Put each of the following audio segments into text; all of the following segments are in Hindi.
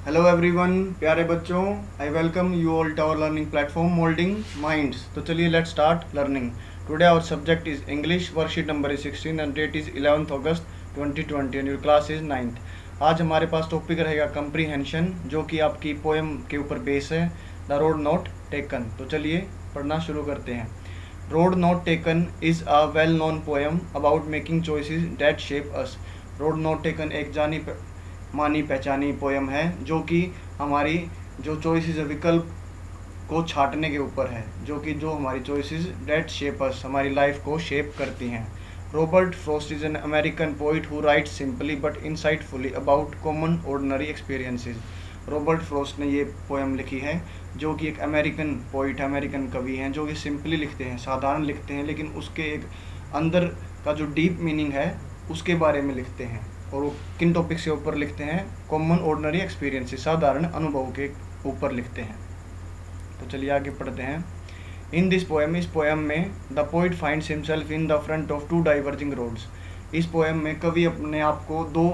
हेलो एवरीवन, प्यारे बच्चों, I welcome you all to our learning platform moulding minds. तो चलिए let's start learning. Today our subject is English, worksheet number is 16 and date is 11th August 2020 and your class is 9th। आज हमारे पास टॉपिक रहेगा कंप्रीहेंशन, जो कि आपकी पोएम के ऊपर बेस है, द रोड नॉट टेकन। तो चलिए पढ़ना शुरू करते हैं। Road not taken is a well known poem about making choices that shape us. Road not taken एक जानी मानी पहचानी पोयम है जो कि हमारी जो चॉइसेस है, विकल्प को छांटने के ऊपर है, जो हमारी चॉइसेस डेट शेप अस, हमारी लाइफ को शेप करती हैं। Robert Frost is an American poet who write simply but insightfully about common ordinary experiences. Robert Frost ने ये पोएम लिखी है, जो कि एक अमेरिकन पोइट, अमेरिकन कवि हैं, जो कि सिंपली लिखते हैं, साधारण लिखते हैं, लेकिन उसके एक अंदर का जो डीप मीनिंग है उसके बारे में लिखते हैं। और वो किन टॉपिक्स के ऊपर लिखते हैं? कॉमन ऑर्डिनरी एक्सपीरियंसेस, साधारण अनुभव के ऊपर लिखते हैं। तो चलिए आगे पढ़ते हैं। इन दिस पोएम, इस पोएम में the poet finds himself in the front of two diverging roads. इस पोएम में कवि अपने आप को दो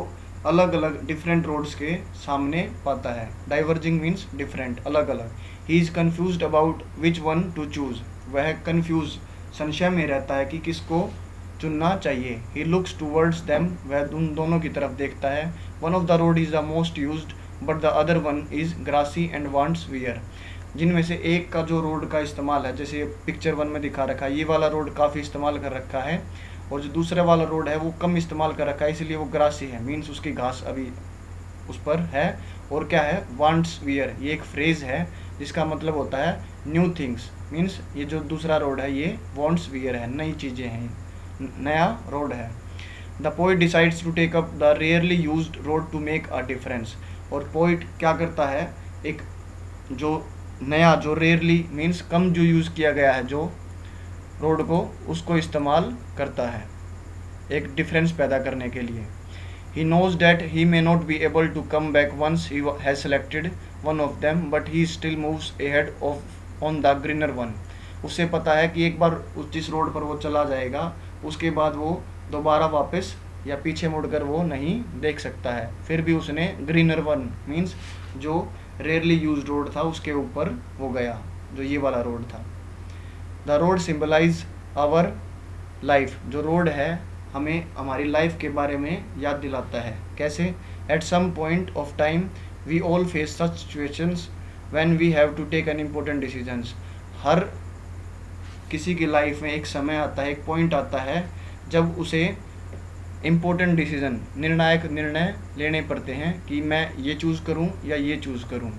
अलग अलग डिफरेंट रोड्स के सामने पाता है। डाइवर्जिंग मीन्स डिफरेंट, अलग अलग। He is confused about which one two choose. वह कन्फ्यूज, संशय में रहता है कि किसको चुनना चाहिए। ही लुक्स टूवर्ड्स देम, वह उन दोनों की तरफ देखता है। One of the road is the most used but the other one is grassy and wants wear. जिनमें से एक का जो रोड का इस्तेमाल है, जैसे पिक्चर 1 में दिखा रखा है, ये वाला रोड काफ़ी इस्तेमाल कर रखा है, और जो दूसरा वाला रोड है वो कम इस्तेमाल कर रखा है, इसलिए वो ग्रासी है, मीन्स उसकी घास अभी उस पर है। और क्या है? वांट्स वियर, ये एक फ्रेज है जिसका मतलब होता है न्यू थिंग्स, मीन्स ये जो दूसरा रोड है ये वांट्स वियर है, नई चीज़ें हैं, नया रोड है। The poet decides to take up the rarely used road to make a difference. और पोइट क्या करता है? एक जो नया, जो रेयरली मीन्स कम जो यूज़ किया गया है जो रोड को, उसको इस्तेमाल करता है एक डिफरेंस पैदा करने के लिए। He knows that he may not be able to come back once he has selected one of them but he still moves ahead of on the greener one. उसे पता है कि एक बार उस जिस रोड पर वो चला जाएगा, उसके बाद वो दोबारा वापस या पीछे मुड़कर वो नहीं देख सकता है। फिर भी उसने ग्रीनर वन मीन्स जो रेयरली यूज रोड था उसके ऊपर वो गया, जो ये वाला रोड था। The road symbolize our life. जो रोड है हमें हमारी लाइफ के बारे में याद दिलाता है। कैसे? At some point of time we all face such situations when we have to take an important decisions. हर किसी की लाइफ में एक समय आता है, एक पॉइंट आता है जब उसे इम्पोर्टेंट डिसीजन, निर्णायक निर्णय लेने पड़ते हैं कि मैं ये चूज़ करूं या ये चूज़ करूं।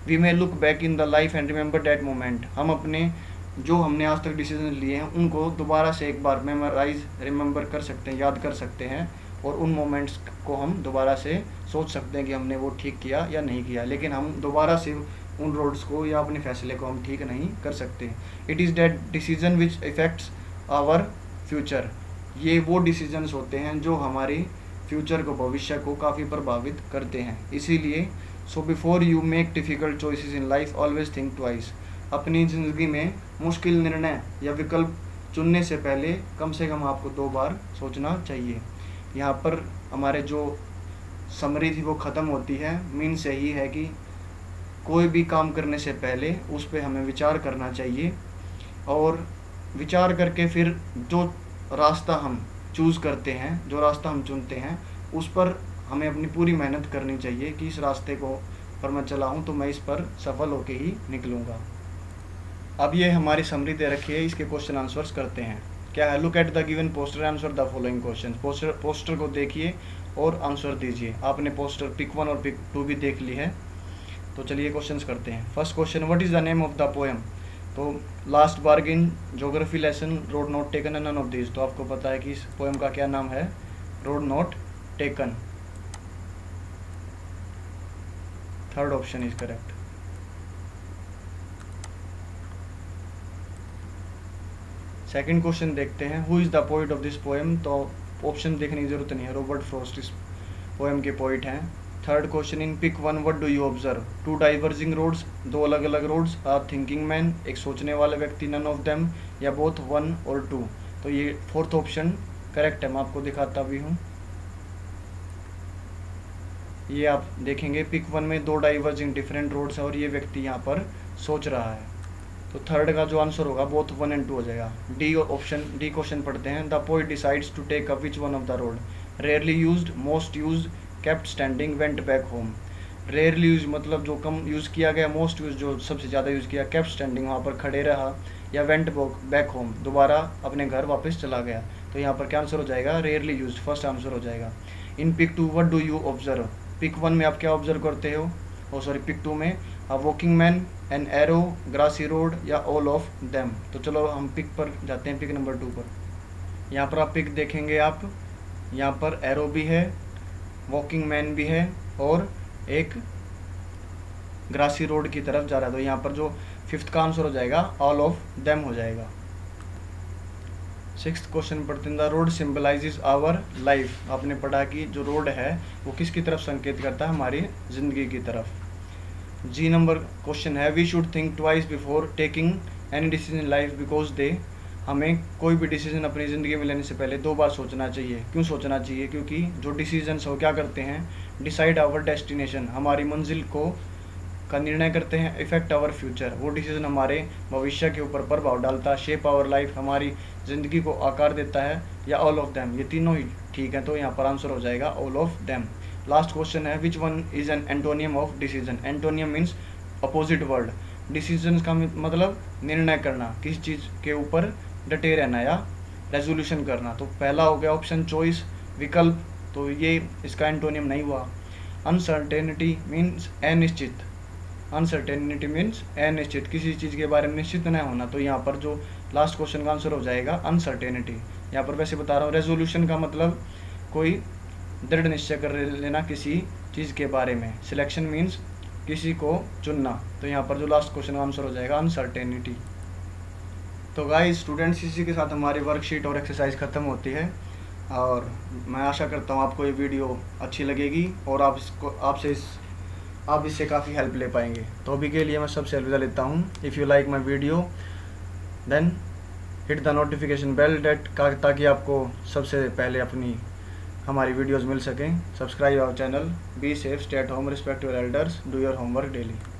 We may look back in the life and remember that moment. हम अपने जो हमने आज तक डिसीजन लिए हैं उनको दोबारा से एक बार मेमोराइज, रिमेंबर कर सकते हैं, याद कर सकते हैं, और उन मोमेंट्स को हम दोबारा से सोच सकते हैं कि हमने वो ठीक किया या नहीं किया। लेकिन हम दोबारा से उन रोड्स को या अपने फैसले को हम ठीक नहीं कर सकते। It is that decision which effects our future. ये वो डिसीजंस होते हैं जो हमारी फ्यूचर को, भविष्य को काफ़ी प्रभावित करते हैं। इसीलिए so before you make difficult choices in life always think twice. अपनी ज़िंदगी में मुश्किल निर्णय या विकल्प चुनने से पहले कम से कम आपको 2 बार सोचना चाहिए। यहाँ पर हमारे जो समरी थी वो ख़त्म होती है। मीन्स यही है कि कोई भी काम करने से पहले उस पर हमें विचार करना चाहिए, और विचार करके फिर जो रास्ता हम चूज़ करते हैं, जो रास्ता हम चुनते हैं, उस पर हमें अपनी पूरी मेहनत करनी चाहिए कि इस रास्ते को पर मैं चला हूँ तो मैं इस पर सफल होके ही निकलूँगा। अब ये हमारी समरी दे रखी है, इसके क्वेश्चन आंसर्स करते हैं। क्या है? Look at the given poster, answer the following question. Poster को देखिए और आंसर दीजिए। आपने पोस्टर पिक 1 और पिक 2 भी देख ली है। तो चलिए क्वेश्चंस करते हैं। First question, what is the name of the poem? तो last bargain, geography lesson, road not taken and none of this. तो आपको पता है कि इस पोएम का क्या नाम है? Road not taken. Third option is correct. Second question देखते हैं, who is the poet of this poem? तो ऑप्शन देखने की जरूरत नहीं है, रॉबर्ट फ्रॉस्ट इस पोएम के पोइट हैं। Third question, in pic 1 what do you observe? 2 diverging roads, 2 अलग अलग रोड्स, अ थिंकिंग मैन, एक सोचने वाला व्यक्ति, नन ऑफ देम, या बोथ 1 और 2। तो ये फोर्थ ऑप्शन करेक्ट है, मैं आपको दिखाता भी हूँ। ये आप देखेंगे पिक 1 में 2 डाइवर्जिंग डिफरेंट रोड्स हैं और ये व्यक्ति यहाँ पर सोच रहा है। तो थर्ड का जो आंसर होगा बोथ 1 and 2 हो जाएगा। डी क्वेश्चन पढ़ते हैं। The poet decides to take up which one of the road, rarely used, most used, kept standing, went back home. Rarely use मतलब जो कम यूज़ किया गया, मोस्ट यूज जो सबसे ज़्यादा यूज़ किया, केप्ट स्टैंडिंग वहाँ पर खड़े रहा, या वेंट बैक होम दोबारा अपने घर वापस चला गया। तो यहाँ पर क्या आंसर हो जाएगा, रेयरली यूज्ड फर्स्ट आंसर हो जाएगा। In pic 2 what do you observe, pic 1 में आप क्या ऑब्जर्व करते हो, पिक 2 में a walking man, an arrow, grassy road, या ऑल ऑफ देम। तो चलो हम पिक पर जाते हैं, पिक नंबर 2 पर। यहाँ पर आप पिक देखेंगे, आप यहाँ पर एरो भी है, वॉकिंग मैन भी है और एक ग्रासी रोड की तरफ जा रहा है। तो यहाँ पर जो फिफ्थ का आंसर हो जाएगा ऑल ऑफ देम हो जाएगा। सिक्स्थ क्वेश्चन पढ़ते हैं। The road symbolizes our life, आपने पढ़ा कि जो रोड है वो किसकी तरफ संकेत करता है, हमारी ज़िंदगी की तरफ। जी नंबर क्वेश्चन है, we should think twice before taking any decision in life because they, हमें कोई भी डिसीजन अपनी ज़िंदगी में लेने से पहले 2 बार सोचना चाहिए। क्यों सोचना चाहिए, क्योंकि जो डिसीजंस हो क्या करते हैं, डिसाइड आवर डेस्टिनेशन, हमारी मंजिल का निर्णय करते हैं, इफेक्ट आवर फ्यूचर, वो डिसीजन हमारे भविष्य के ऊपर प्रभाव डालता है, शेप आवर लाइफ, हमारी ज़िंदगी को आकार देता है, या ऑल ऑफ देम, ये तीनों ही ठीक है। तो यहाँ पर आंसर हो जाएगा all of them. Last question है, which one is an antonym of decision, antonym means opposite word, decision का मतलब निर्णय करना, किसी चीज़ के ऊपर डटे रहना या रेजोल्यूशन करना। तो पहला हो गया ऑप्शन चॉइस, विकल्प, तो ये इसका एंटोनियम नहीं हुआ। अनसर्टेनिटी मीन्स अनिश्चित, अनसर्टेनिटी मीन्स अनिश्चित, किसी चीज़ के बारे में निश्चित न होना। तो यहाँ पर जो लास्ट क्वेश्चन का आंसर हो जाएगा अनसर्टेनिटी। यहाँ पर वैसे बता रहा हूँ, रेजोल्यूशन का मतलब कोई दृढ़ निश्चय कर लेना किसी चीज़ के बारे में, सिलेक्शन मीन्स किसी को चुनना। तो यहाँ पर जो लास्ट क्वेश्चन का आंसर हो जाएगा अनसर्टेनिटी। तो गाइस स्टूडेंट्स, इसी के साथ हमारी वर्कशीट और एक्सरसाइज ख़त्म होती है और मैं आशा करता हूँ आपको ये वीडियो अच्छी लगेगी और आप इससे काफ़ी हेल्प ले पाएंगे। तो अभी के लिए मैं सबसे अलविदा लेता हूँ। If you like my video then hit the notification bell ताकि आपको सबसे पहले हमारी वीडियोज़ मिल सकें। Subscribe our channel, be safe, stay at home, respect your elders, do your homework daily.